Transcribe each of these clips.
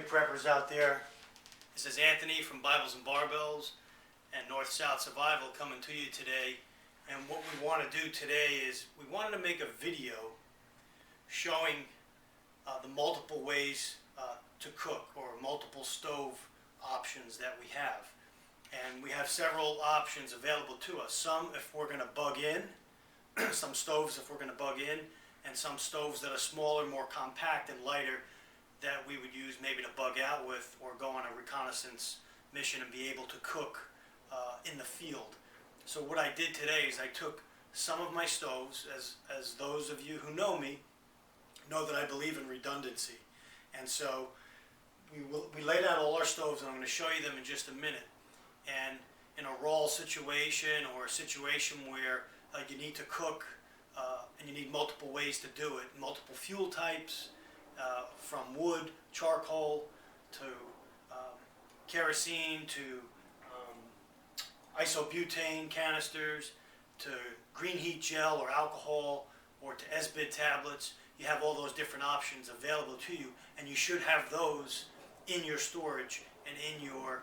preppers out there. This is Anthony from Bibles and Barbells and NorthSouthSurvival coming to you today. And what we want to do today is we wanted to make a video showing the multiple ways to cook, or multiple stove options that we have. And we have several options available to us. Some if we're going to bug in, some stoves if we're going to bug in, and some stoves that are smaller, more compact and lighter that we would use maybe to bug out with or go on a reconnaissance mission and be able to cook in the field. So what I did today is I took some of my stoves, as those of you who know me know that I believe in redundancy. And so we laid out all our stoves, and I'm going to show you them in just a minute. And in a raw situation or a situation where you need to cook and you need multiple ways to do it, multiple fuel types, from wood, charcoal, to kerosene, to isobutane canisters, to green heat gel or alcohol, or to SBID tablets. You have all those different options available to you, and you should have those in your storage and in your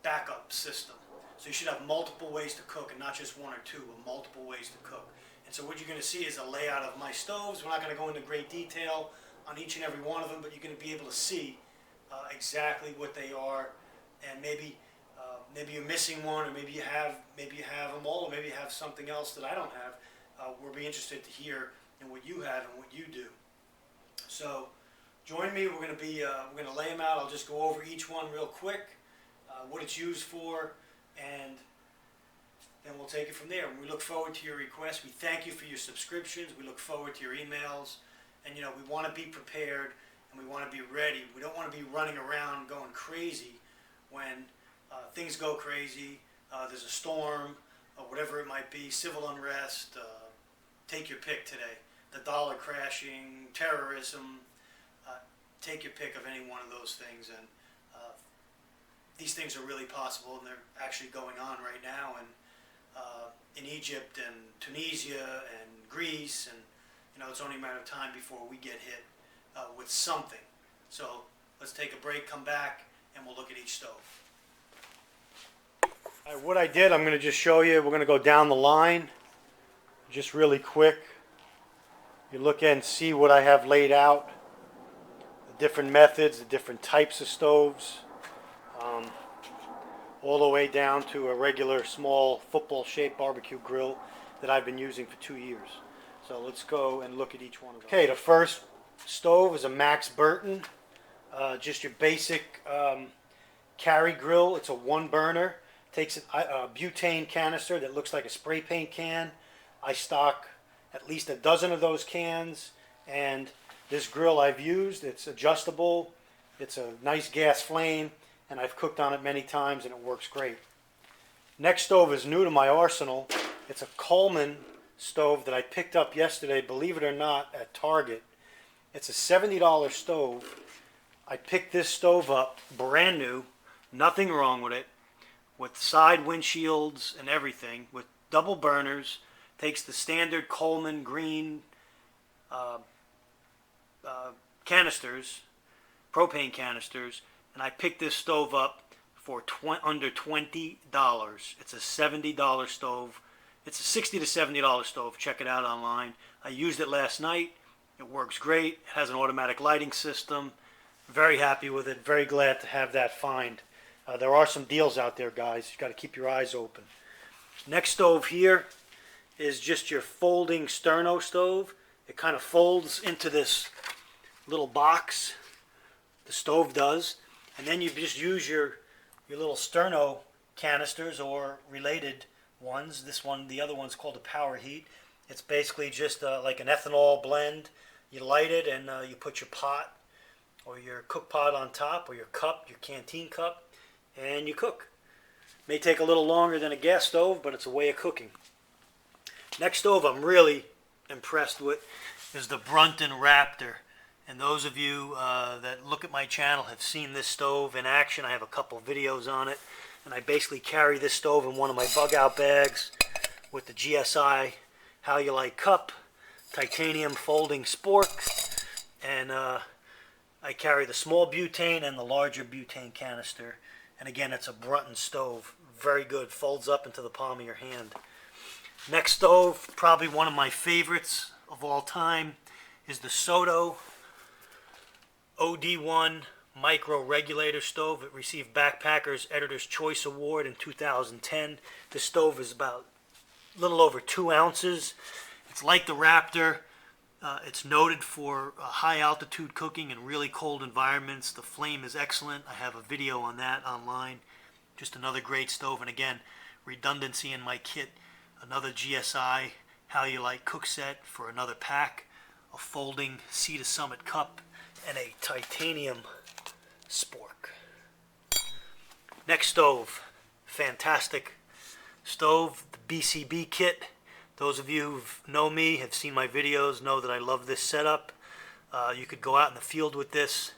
backup system. So you should have multiple ways to cook, and not just one or two, but multiple ways to cook. And so what you're going to see is a layout of my stoves. We're not going to go into great detail on each and every one of them, but you're going to be able to see exactly what they are, and maybe you're missing one, or maybe you have them all, or maybe you have something else that I don't have. We'll be interested to hear in what you have and what you do. So join me. We're going to lay them out. I'll just go over each one real quick, what it's used for, and then we'll take it from there. And we look forward to your requests. We thank you for your subscriptions. We look forward to your emails. And you know, we want to be prepared and we want to be ready. We don't want to be running around going crazy when things go crazy. There's a storm, whatever it might be, civil unrest, take your pick today. The dollar crashing, terrorism, take your pick of any one of those things. And these things are really possible, and they're actually going on right now. And in Egypt and Tunisia and Greece, and you know, it's only a matter of time before we get hit with something. So let's take a break, come back, and we'll look at each stove. All right, what I did, I'm going to just show you. We're going to go down the line just really quick. You look and see what I have laid out, the different methods, the different types of stoves, all the way down to a regular small football-shaped barbecue grill that I've been using for 2 years. So let's go and look at each one of them. Okay, the first stove is a Max Burton, just your basic carry grill. It's a one burner. Takes a butane canister that looks like a spray paint can. I stock at least a dozen of those cans, and this grill I've used, it's adjustable. It's a nice gas flame, and I've cooked on it many times, and it works great. Next stove is new to my arsenal. It's a Coleman stove that I picked up yesterday, believe it or not, at Target. It's a $70 stove. I picked this stove up brand new, nothing wrong with it, with side windshields and everything, with double burners. Takes the standard Coleman green canisters, propane canisters, and I picked this stove up for under $20. It's a $70 stove. It's a $60 to $70 stove. Check it out online. I used it last night. It works great. It has an automatic lighting system. Very happy with it. Very glad to have that find. There are some deals out there, guys. You've got to keep your eyes open. Next stove here is just your folding sterno stove. It kind of folds into this little box. The stove does. And then you just use your little sterno canisters or related ones. This one, the other one's called a power heat. It's basically just like an ethanol blend. You light it, and you put your pot or your cook pot on top, or your cup, your canteen cup, and you cook. May take a little longer than a gas stove, but it's a way of cooking. Next stove I'm really impressed with is the Brunton Raptor. And those of you that look at my channel have seen this stove in action. I have a couple videos on it. And I basically carry this stove in one of my bug out bags with the GSI How You Like cup, titanium folding spork, and I carry the small butane and the larger butane canister. And again, it's a Brunton stove. Very good. Folds up into the palm of your hand. Next stove, probably one of my favorites of all time, is the Soto OD1 Micro Regulator Stove. It received Backpacker's Editor's Choice Award in 2010. This stove is about a little over 2 ounces. It's like the Raptor. It's noted for high altitude cooking in really cold environments. The flame is excellent. I have a video on that online. Just another great stove. And again, redundancy in my kit. Another GSI How You Like cook set for another pack. A folding Sea to Summit cup. And a titanium spork. Next stove. Fantastic stove. The BCB Kit. Those of you who know me, have seen my videos, know that I love this setup. You could go out in the field with this,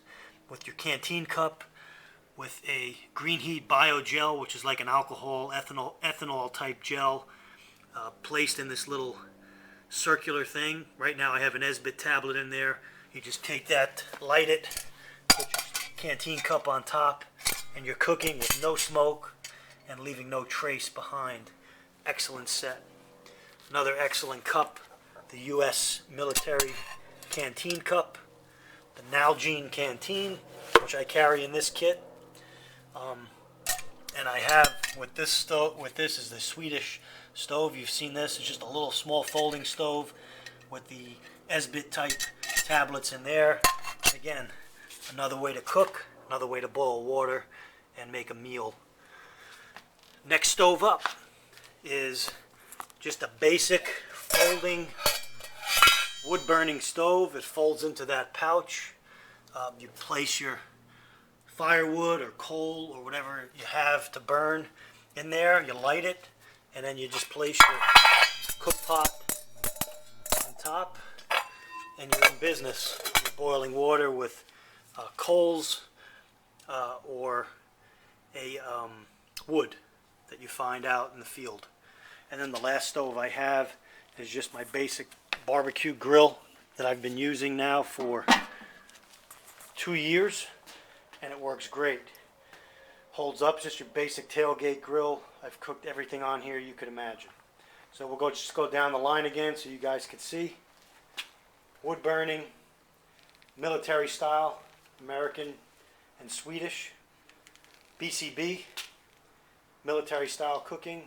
with your canteen cup, with a green heat biogel, which is like an alcohol, ethanol type gel, placed in this little circular thing. Right now I have an SBIT tablet in there. You just take that, light it, put your canteen cup on top, and you're cooking with no smoke and leaving no trace behind. Excellent set. Another excellent cup, the U.S. Military Canteen Cup, the Nalgene Canteen, which I carry in this kit. And I have with this stove, is the Swedish stove. You've seen this. It's just a little small folding stove with the SBIT type tablets in there. Again, another way to cook, another way to boil water and make a meal. Next stove up is just a basic folding wood burning stove. It folds into that pouch. You place your firewood or coal or whatever you have to burn in there. You light it, and then you just place your cook pot on top, and you're in business. You're boiling water with coals or a wood that you find out in the field. And then the last stove I have is just my basic barbecue grill that I've been using now for 2 years, and it works great. Holds up, just your basic tailgate grill. I've cooked everything on here you could imagine. So we'll just go down the line again so you guys can see. Wood burning, military style, American and Swedish. BCB, military style cooking.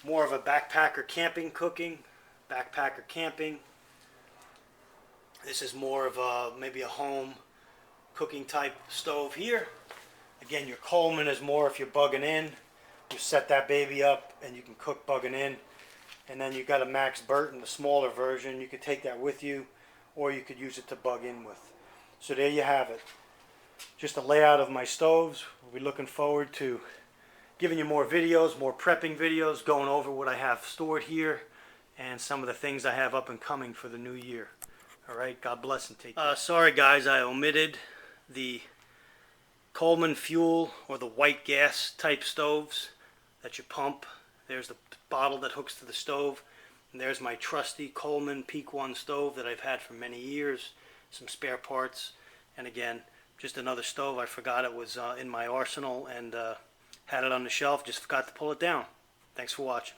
More of a backpacker camping cooking, backpacker camping. This is more of a maybe a home cooking type stove here. Again, your Coleman is more if you're bugging in. You set that baby up and you can cook bugging in. And then you've got a Max Burton, the smaller version. You could take that with you, or you could use it to bug in with. So there you have it. Just a layout of my stoves. We'll be looking forward to giving you more videos, more prepping videos, going over what I have stored here and some of the things I have up and coming for the new year. Alright, God bless and take care. Sorry guys, I omitted the Coleman fuel or the white gas type stoves that you pump. There's the bottle that hooks to the stove. And there's my Trusty Coleman Peak 1 stove that I've had for many years. Some spare parts. And again, just another stove. I forgot it was in my arsenal and had it on the shelf, just forgot to pull it down. Thanks for watching.